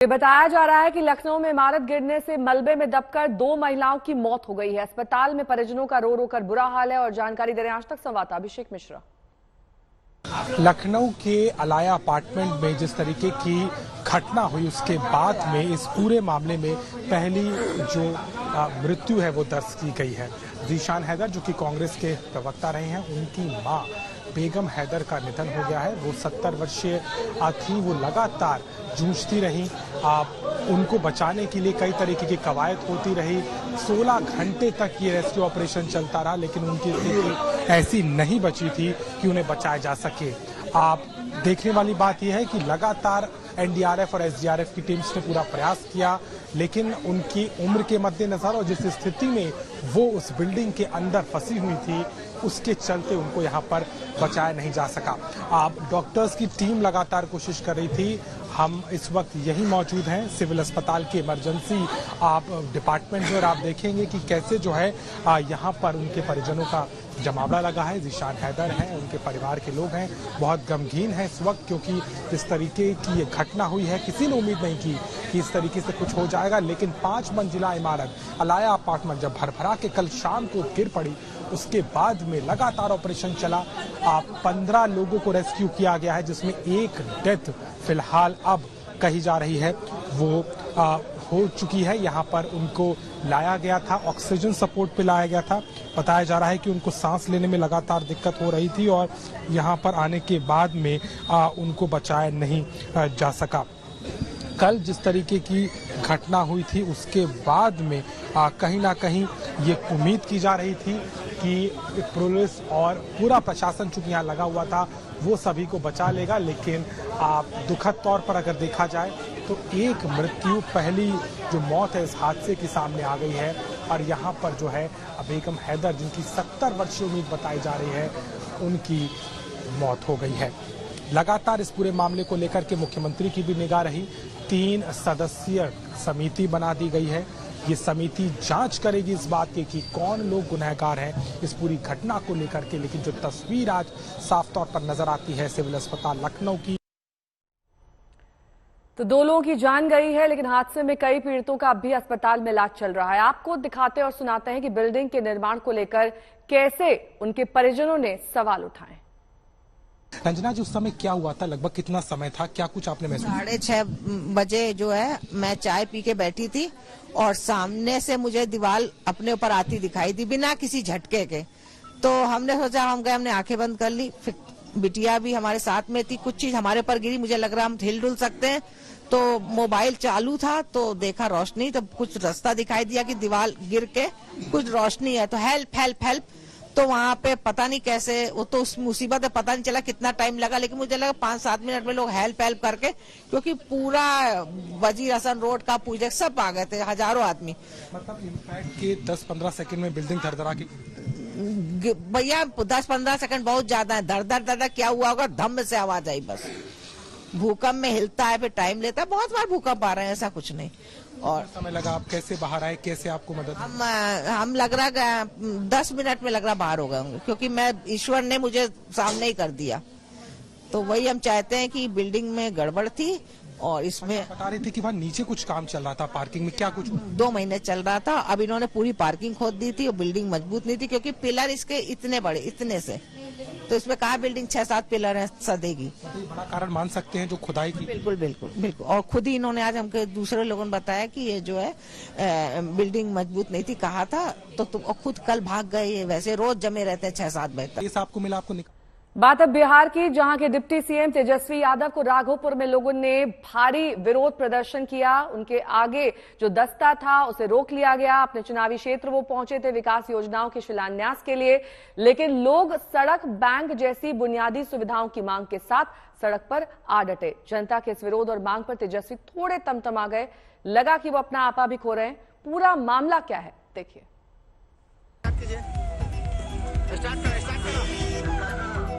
ये बताया जा रहा है कि लखनऊ में इमारत गिरने से मलबे में दबकर 2 महिलाओं की मौत हो गई है। अस्पताल में परिजनों का रो रो कर बुरा हाल है। और जानकारी दे रहे हैं आज तक संवाददाता अभिषेक मिश्रा। लखनऊ के अलाया अपार्टमेंट में जिस तरीके की घटना हुई उसके बाद में इस पूरे मामले में पहली जो मृत्यु है वो दर्ज की गई है। ज़ीशान हैदर जो कि कांग्रेस के प्रवक्ता रहे हैं, उनकी मां बेगम हैदर का निधन हो गया है। वो 70 वर्षीय थी। वो लगातार जूझती रही। उनको बचाने के लिए कई तरीके की कवायद होती रही। 16 घंटे तक ये रेस्क्यू ऑपरेशन चलता रहा, लेकिन उनकी स्थिति ऐसी नहीं बची थी कि उन्हें बचाया जा सके। आप देखने वाली बात यह है कि लगातार एनडीआरएफ और एसडीआरएफ की टीम्स ने पूरा प्रयास किया, लेकिन उनकी उम्र के मद्देनजर और जिस स्थिति में वो उस बिल्डिंग के अंदर फंसी हुई थी उसके चलते उनको यहाँ पर बचाया नहीं जा सका। डॉक्टर्स की टीम लगातार कोशिश कर रही थी। हम इस वक्त यही मौजूद हैं सिविल अस्पताल के इमरजेंसी डिपार्टमेंट में, और आप देखेंगे कि कैसे जो है यहाँ पर उनके परिजनों का जमावड़ा लगा है। ज़ीशान हैदर हैं, उनके परिवार के लोग हैं, बहुत गमगीन हैं इस वक्त, क्योंकि जिस तरीके की ये घटना हुई है किसी ने उम्मीद नहीं की कि इस तरीके से कुछ हो जाएगा। लेकिन 5 मंजिला इमारत अलाया अपार्टमेंट जब भरभरा के कल शाम को गिर पड़ी, उसके बाद में लगातार ऑपरेशन चला। 15 लोगों को रेस्क्यू किया गया है, जिसमें एक डेथ फिलहाल अब कही जा रही है वो हो चुकी है। यहाँ पर उनको लाया गया था, ऑक्सीजन सपोर्ट पे लाया गया था। बताया जा रहा है कि उनको सांस लेने में लगातार दिक्कत हो रही थी और यहाँ पर आने के बाद में उनको बचाया नहीं जा सका। कल जिस तरीके की घटना हुई थी उसके बाद में कहीं ना कहीं ये उम्मीद की जा रही थी कि पुलिस और पूरा प्रशासन चूंकि यहाँ लगा हुआ था वो सभी को बचा लेगा। लेकिन दुखद तौर पर अगर देखा जाए तो एक मृत्यु, पहली जो मौत है इस हादसे के सामने आ गई है। और यहाँ पर जो है बेगम हैदर, जिनकी 70 वर्षीय उम्मीद बताई जा रही है, उनकी मौत हो गई है। लगातार इस पूरे मामले को लेकर के मुख्यमंत्री की भी निगाह रही। 3 सदस्यीय समिति बना दी गई है। ये समिति जांच करेगी इस बात की कि कौन लोग गुनहगार हैं इस पूरी घटना को लेकर के। लेकिन जो तस्वीर आज साफ तौर पर नजर आती है सिविल अस्पताल लखनऊ की, तो 2 लोगों की जान गई है, लेकिन हादसे में कई पीड़ितों का अब भी अस्पताल में इलाज चल रहा है। आपको दिखाते और सुनाते हैं कि बिल्डिंग के निर्माण को लेकर कैसे उनके परिजनों ने सवाल उठाए। रंजना जी, उस समय क्या हुआ था? लगभग कितना समय था? क्या कुछ आपने महसूस? 6:30 बजे जो है मैं चाय पी के बैठी थी और सामने से मुझे दीवार अपने ऊपर आती दिखाई दी बिना किसी झटके के। तो हमने सोचा, हम गए, हमने आंखें बंद कर ली। फिर बिटिया भी हमारे साथ में थी, कुछ चीज हमारे ऊपर गिरी, मुझे लग रहा हम हिल डुल सकते हैं। तो मोबाइल चालू था तो देखा रोशनी, तो कुछ रास्ता दिखाई दिया कि दीवार गिर के कुछ रोशनी है, तो हेल्प हेल्प हेल्प। तो वहाँ पे पता नहीं कैसे, वो तो उस मुसीबत में पता नहीं चला कितना टाइम लगा, लेकिन मुझे लगा 5-7 मिनट में लोग हेल्प हेल्प करके, क्योंकि पूरा वजीर हसन रोड का पूजा सब आ गए थे, हजारों आदमी। मतलब इम्पैक्ट के 10-15 सेकंड में बिल्डिंग धड़धड़ा के, भैया 10-15 सेकंड बहुत ज्यादा है। धड़ धड़ धड़ क्या हुआ होगा, धम से आवाज आई बस। भूकंप में हिलता है, फिर टाइम लेता है, बहुत बार भूकंप आ रहे हैं, ऐसा कुछ नहीं। और समय लगा, आप कैसे बाहर आए, कैसे आपको मदद? हम लग रहा 10 मिनट में लग रहा बाहर हो गए होंगे, क्योंकि मैं ईश्वर ने मुझे सामने ही कर दिया। तो वही हम चाहते हैं कि बिल्डिंग में गड़बड़ थी और इसमें बता रही थी कि वहाँ नीचे कुछ काम चल रहा था पार्किंग में, क्या कुछ 2 महीने चल रहा था। अब इन्होंने पूरी पार्किंग खोद दी थी और बिल्डिंग मजबूत नहीं थी, क्योंकि पिलर इसके इतने बड़े, इतने से, तो इसमें कहा बिल्डिंग 6-7 पिलर है, सदेगी। तो बड़ा कारण मान सकते हैं जो खुदाई की। बिल्कुल बिल्कुल बिल्कुल। और खुद ही इन्होंने आज हमके दूसरे लोगों ने बताया कि ये जो है बिल्डिंग मजबूत नहीं थी, कहा था तो तुम खुद कल भाग गए। वैसे रोज जमे रहते हैं 6-7 बजे तक। केस आपको मिला, आपको बात अब बिहार की, जहां के डिप्टी सीएम तेजस्वी यादव को राघोपुर में लोगों ने भारी विरोध प्रदर्शन किया। उनके आगे जो दस्ता था उसे रोक लिया गया। अपने चुनावी क्षेत्र वो पहुंचे थे विकास योजनाओं के शिलान्यास के लिए, लेकिन लोग सड़क, बैंक जैसी बुनियादी सुविधाओं की मांग के साथ सड़क पर आ डटे। जनता के इस विरोध और मांग पर तेजस्वी थोड़े तमतमा गए। लगा कि वो अपना आपा भी खो रहे हैं। पूरा मामला क्या है, देखिए।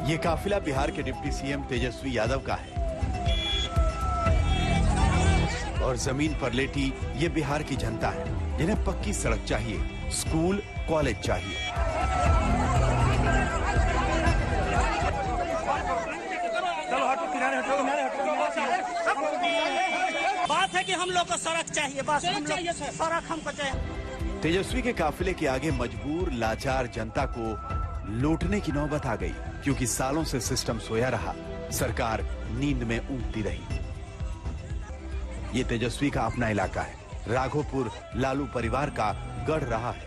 ये काफिला बिहार के डिप्टी सीएम तेजस्वी यादव का है और जमीन पर लेटी ये बिहार की जनता है, जिन्हें पक्की सड़क चाहिए, स्कूल, कॉलेज चाहिए। बात है है कि हम लोग को सड़क चाहिए, बस हम लोग सड़क हमको चाहिए। तेजस्वी के काफिले के आगे मजबूर लाचार जनता को लौटने की नौबत आ गई, क्योंकि सालों से सिस्टम सोया रहा, सरकार नींद में ऊँघती रही। ये तेजस्वी का अपना इलाका है, राघोपुर लालू परिवार का गढ़ रहा है,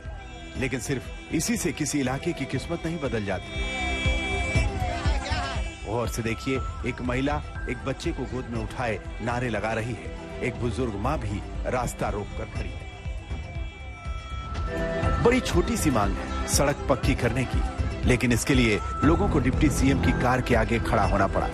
लेकिन सिर्फ इसी से किसी इलाके की किस्मत नहीं बदल जाती। और से देखिए, एक महिला एक बच्चे को गोद में उठाए नारे लगा रही है, एक बुजुर्ग मां भी रास्ता रोककर खड़ी है। बड़ी छोटी सी मांग है सड़क पक्की करने की, लेकिन इसके लिए लोगों को डिप्टी सीएम की कार के आगे खड़ा होना पड़ा।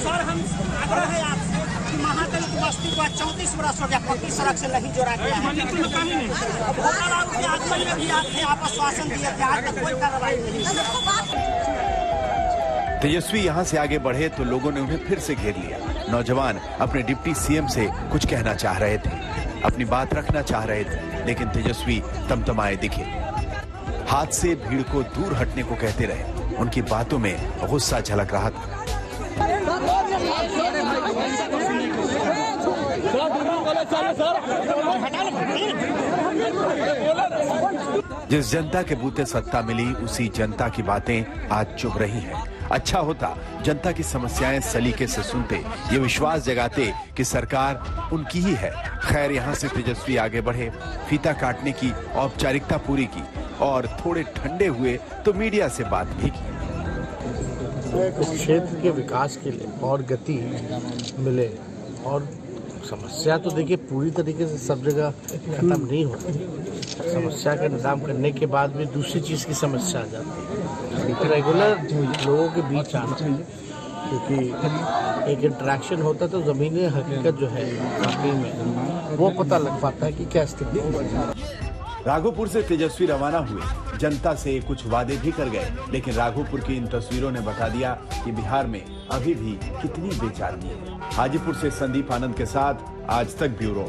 सर, हम आग्रह है आपसे कि महादलित बस्ती को 34 वर्ष हो गया पक्की सड़क से नहीं जोड़ा गया है। भोला बाबू के आगमन में भी आप आश्वासन दिए थे, आज तक कोई कार्रवाई नहीं। तेजस्वी यहां से आगे बढ़े तो लोगों ने उन्हें फिर से घेर लिया। नौजवान अपने डिप्टी सीएम से कुछ कहना चाह रहे थे, अपनी बात रखना चाह रहे थे, लेकिन तेजस्वी तमतमाए दिखे। हाथ से भीड़ को दूर हटने को कहते रहे। उनकी बातों में गुस्सा झलक रहा था। जिस जनता के बूते सत्ता मिली, उसी जनता की बातें आज चुभ रही हैं। अच्छा होता जनता की समस्याएं सलीके से सुनते, ये विश्वास जगाते कि सरकार उनकी ही है। खैर, यहाँ से तेजस्वी आगे बढ़े, फीता काटने की औपचारिकता पूरी की और थोड़े ठंडे हुए तो मीडिया से बात भी की। इस क्षेत्र के विकास के लिए और गति मिले, और समस्या तो देखिए पूरी तरीके से सब जगह खत्म नहीं होती। समस्या का निदान करने के बाद भी दूसरी चीज़ की समस्या आ जाती है। रेगुलर लोगों के बीच आना, क्योंकि एक इंटरेक्शन होता है तो ज़मीनी हकीकत जो है वाकई में वो पता लग पाता है कि क्या स्थिति है। राघोपुर से तेजस्वी रवाना हुए, जनता से कुछ वादे भी कर गए, लेकिन राघोपुर की इन तस्वीरों ने बता दिया कि बिहार में अभी भी कितनी बेचैनी है। हाजीपुर से संदीप आनंद के साथ आज तक ब्यूरो।